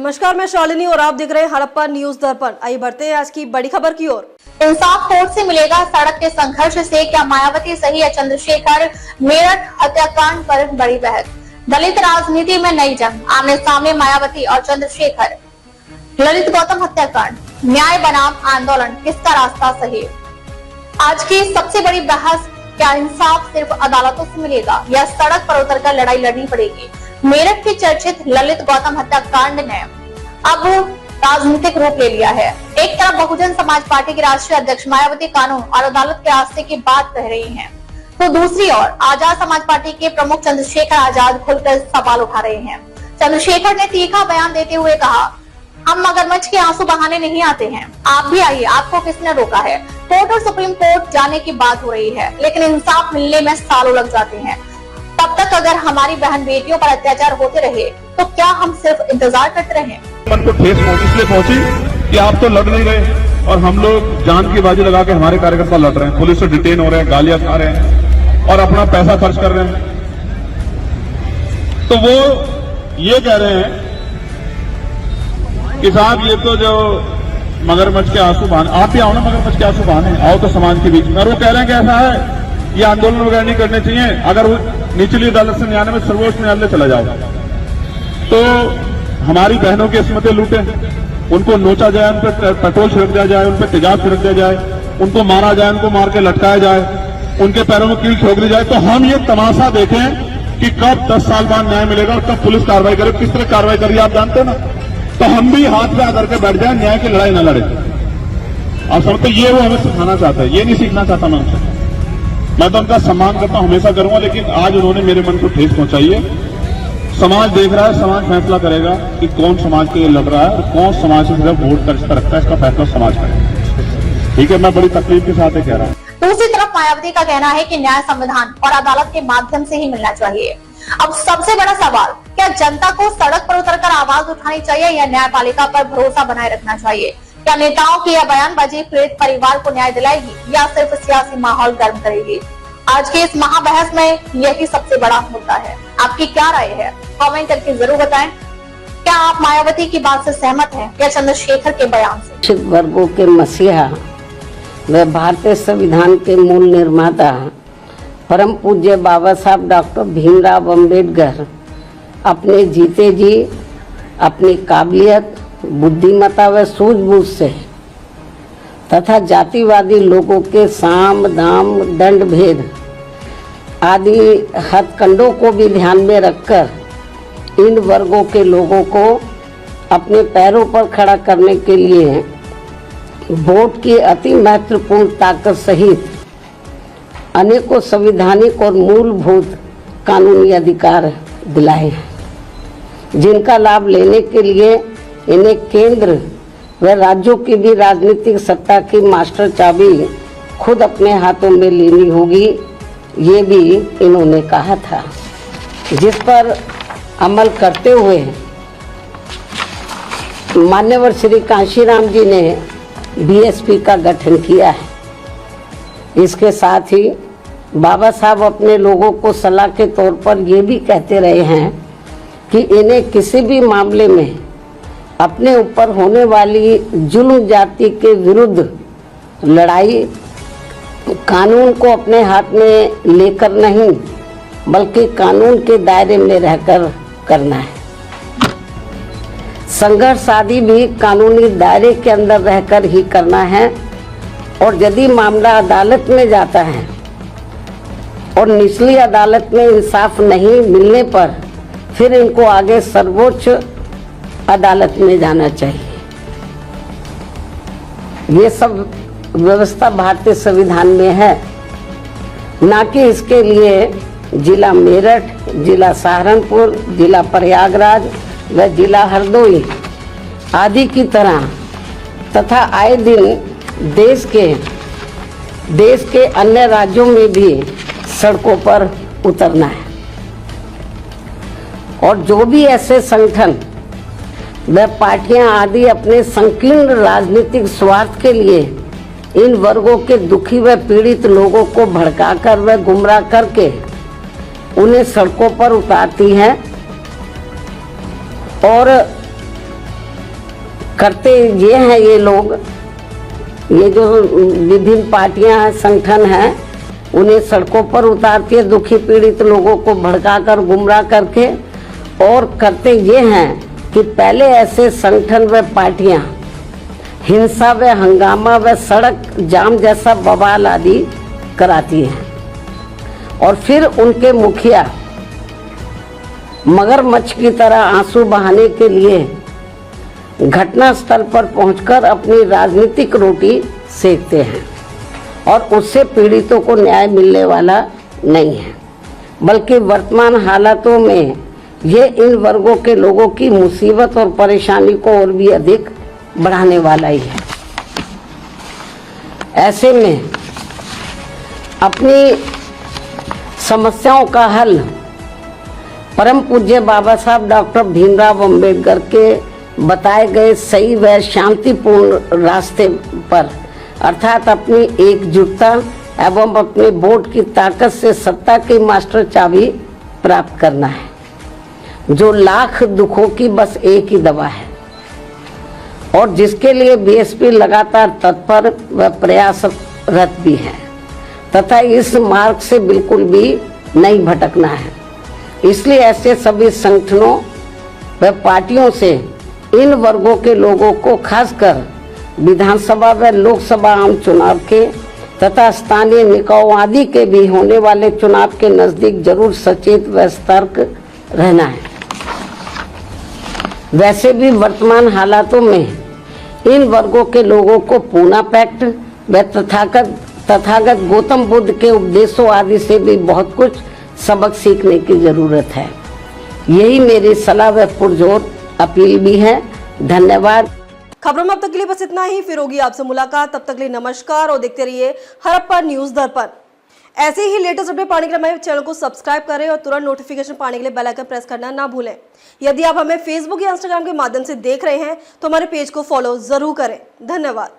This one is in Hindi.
नमस्कार, मैं शालिनी और आप देख रहे हैं हड़प्पा न्यूज दर्पण। आइए बढ़ते हैं आज की बड़ी खबर की ओर। इंसाफ कोर्ट से मिलेगा सड़क के संघर्ष से, क्या मायावती सही है चंद्रशेखर? मेरठ हत्याकांड पर बड़ी बहस। दलित राजनीति में नई जंग, आमने सामने मायावती और चंद्रशेखर। ललित गौतम हत्याकांड, न्याय बनाम आंदोलन, किसका रास्ता सही? आज की सबसे बड़ी बहस, क्या इंसाफ सिर्फ अदालतों से मिलेगा या सड़क पर उतरकर लड़ाई लड़नी पड़ेगी? मेरठ के चर्चित ललित गौतम हत्याकांड ने अब राजनीतिक रूप ले लिया है। एक तरफ बहुजन समाज पार्टी की राष्ट्रीय अध्यक्ष मायावती कानून और अदालत के रास्ते की बात कह रही हैं, तो दूसरी ओर आजाद समाज पार्टी के प्रमुख चंद्रशेखर आजाद खुलकर सवाल उठा रहे हैं। चंद्रशेखर ने तीखा बयान देते हुए कहा, हम मगरमच्छ के आंसू बहाने नहीं आते हैं, आप भी आइए, आपको किसने रोका है? कोर्ट और सुप्रीम कोर्ट जाने की बात हो रही है, लेकिन इंसाफ मिलने में सालों लग जाते हैं। तब तक अगर हमारी बहन बेटियों पर अत्याचार होते रहे तो क्या हम सिर्फ इंतजार करते रहे? मन को ठेस इसलिए पहुंची कि आप तो लड़ नहीं रहे और हम लोग जान की बाजी लगा के हमारे कार्यकर्ता लड़ रहे हैं, पुलिस से डिटेन हो रहे हैं, गालियां खा रहे हैं और अपना पैसा खर्च कर रहे हैं। तो वो ये कह रहे हैं कि साहब ये तो जो मगरमच्छ के आंसू बहाने, आप भी आओ ना, मगरमच्छ के आंसू बहाने आओ तो समाज के बीच में। और वो कह रहे हैं कि ऐसा है, ये आंदोलन वगैरह नहीं करने चाहिए, अगर वो निचली अदालत से न्यायालय में सर्वोच्च न्यायालय चला जाओ तो हमारी बहनों की किस्मतें लूटे, उनको नोचा जाए, उन पर पेट्रोल छिड़क दिया जाए, उन पर तेजाब छिड़क दिया जाए, उनको मारा जाए, उनको मार के लटकाया जाए, उनके पैरों में कील ठोक दी जाए, तो हम ये तमाशा देखें कि कब 10 साल बाद न्याय मिलेगा और कब पुलिस कार्रवाई करे। किस तरह कार्रवाई करिए आप जानते हैं ना? तो हम भी हाथ पे आकर के बैठ जाए, न्याय की लड़ाई न लड़े। आप समझते, ये वो हमें सिखाना चाहता है, ये नहीं सीखना चाहता मैं उनसे। मैं तो उनका सम्मान करता हूं, हमेशा करूंगा, लेकिन आज उन्होंने मेरे मन को ठेस पहुंचाई है। समाज देख रहा है, समाज फैसला करेगा कि कौन समाज के लिए लड़ रहा है और कौन समाज से सिर्फ वोट का रिश्ता रखता है, इसका फैसला समाज करेगा। ठीक है, मैं बड़ी तकलीफ के साथ कह रहा हूँ। दूसरी तरफ मायावती का कहना है कि न्याय संविधान और अदालत के माध्यम से ही मिलना चाहिए। अब सबसे बड़ा सवाल, क्या जनता को सड़क पर उतरकर आवाज उठानी चाहिए या न्यायपालिका पर भरोसा बनाए रखना चाहिए? क्या नेताओं की यह बयानबाजी पीड़ित परिवार को न्याय दिलाएगी या सिर्फ सियासी माहौल गर्म करेगी? आज के इस महाबहस में यही सबसे बड़ा मुद्दा है। आपकी क्या राय है? कमेंट करके जरूर बताएं। क्या आप मायावती की बात से सहमत हैं या चंद्रशेखर के बयान से? वंचित वर्गों के मसीहा व भारतीय संविधान के मूल निर्माता परम पूज्य बाबा साहब डॉक्टर भीमराव अम्बेडकर अपने जीते जी अपनी काबिलियत, बुद्धिमत्ता व सूझबूझ से तथा जातिवादी लोगों के साम दाम दंड भेद आदि हथकंडों को भी ध्यान में रखकर इन वर्गों के लोगों को अपने पैरों पर खड़ा करने के लिए वोट की अति महत्वपूर्ण ताकत सहित अनेकों संवैधानिक और मूलभूत कानूनी अधिकार दिलाए हैं, जिनका लाभ लेने के लिए इन्हें केंद्र व राज्यों की भी राजनीतिक सत्ता की मास्टर चाबी खुद अपने हाथों में लेनी होगी, ये भी इन्होंने कहा था, जिस पर अमल करते हुए मान्यवर श्री कांशीराम जी ने बीएसपी का गठन किया है। इसके साथ ही बाबा साहब अपने लोगों को सलाह के तौर पर ये भी कहते रहे हैं कि इन्हें किसी भी मामले में अपने ऊपर होने वाली जुल्म जाति के विरुद्ध लड़ाई कानून को अपने हाथ में लेकर नहीं, बल्कि कानून के दायरे में रहकर करना है। संघर्ष आदि भी कानूनी दायरे के अंदर रहकर ही करना है। और यदि मामला अदालत में जाता है और निचली अदालत में इंसाफ नहीं मिलने पर फिर इनको आगे सर्वोच्च अदालत में जाना चाहिए। ये सब व्यवस्था भारतीय संविधान में है, ना कि इसके लिए जिला मेरठ, जिला सहारनपुर, जिला प्रयागराज व जिला हरदोई आदि की तरह तथा आए दिन देश के अन्य राज्यों में भी सड़कों पर उतरना है। और जो भी ऐसे संगठन व पार्टियां आदि अपने संकीर्ण राजनीतिक स्वार्थ के लिए इन वर्गों के दुखी व पीड़ित लोगों को भड़काकर व गुमराह करके उन्हें सड़कों पर उतारती हैं और करते ये हैं ये लोग, ये जो विभिन्न पार्टियां हैं, संगठन हैं, उन्हें सड़कों पर उतारती है दुखी पीड़ित लोगों को भड़काकर गुमराह करके। और करते ये हैं कि पहले ऐसे संगठन व पार्टियां हिंसा व हंगामा व सड़क जाम जैसा बवाल आदि कराती हैं और फिर उनके मुखिया मगरमच्छ की तरह आंसू बहाने के लिए घटनास्थल पर पहुंचकर अपनी राजनीतिक रोटी सेकते हैं और उससे पीड़ितों को न्याय मिलने वाला नहीं है, बल्कि वर्तमान हालातों में ये इन वर्गों के लोगों की मुसीबत और परेशानी को और भी अधिक बढ़ाने वाला ही है। ऐसे में अपनी समस्याओं का हल परम पूज्य बाबा साहब डॉक्टर भीमराव अंबेडकर के बताए गए सही व शांतिपूर्ण रास्ते पर, अर्थात अपनी एकजुटता एवं अपने वोट की ताकत से सत्ता की मास्टर चाबी प्राप्त करना है, जो लाख दुखों की बस एक ही दवा है और जिसके लिए बीएसपी लगातार तत्पर व प्रयासरत भी है तथा इस मार्ग से बिल्कुल भी नहीं भटकना है। इसलिए ऐसे सभी संगठनों व पार्टियों से इन वर्गों के लोगों को खासकर विधानसभा व लोकसभा आम चुनाव के तथा स्थानीय निकायों आदि के भी होने वाले चुनाव के नजदीक जरूर सचेत व सतर्क रहना है। वैसे भी वर्तमान हालातों में इन वर्गों के लोगों को पूना पैक्ट व तथागत गौतम बुद्ध के उपदेशों आदि से भी बहुत कुछ सबक सीखने की जरूरत है। यही मेरी सलाह व पुरजोर अपील भी है। धन्यवाद। खबरों में अब तक के लिए बस इतना ही, फिर होगी आपसे मुलाकात। तब तक के लिए नमस्कार और देखते रहिए हड़प्पा न्यूज दर्पण। ऐसे ही लेटेस्ट अपडेट पाने के लिए हमारे चैनल को सब्सक्राइब करें और तुरंत नोटिफिकेशन पाने के लिए बेल आइकन प्रेस करना ना भूलें। यदि आप हमें फेसबुक या इंस्टाग्राम के माध्यम से देख रहे हैं तो हमारे पेज को फॉलो जरूर करें। धन्यवाद।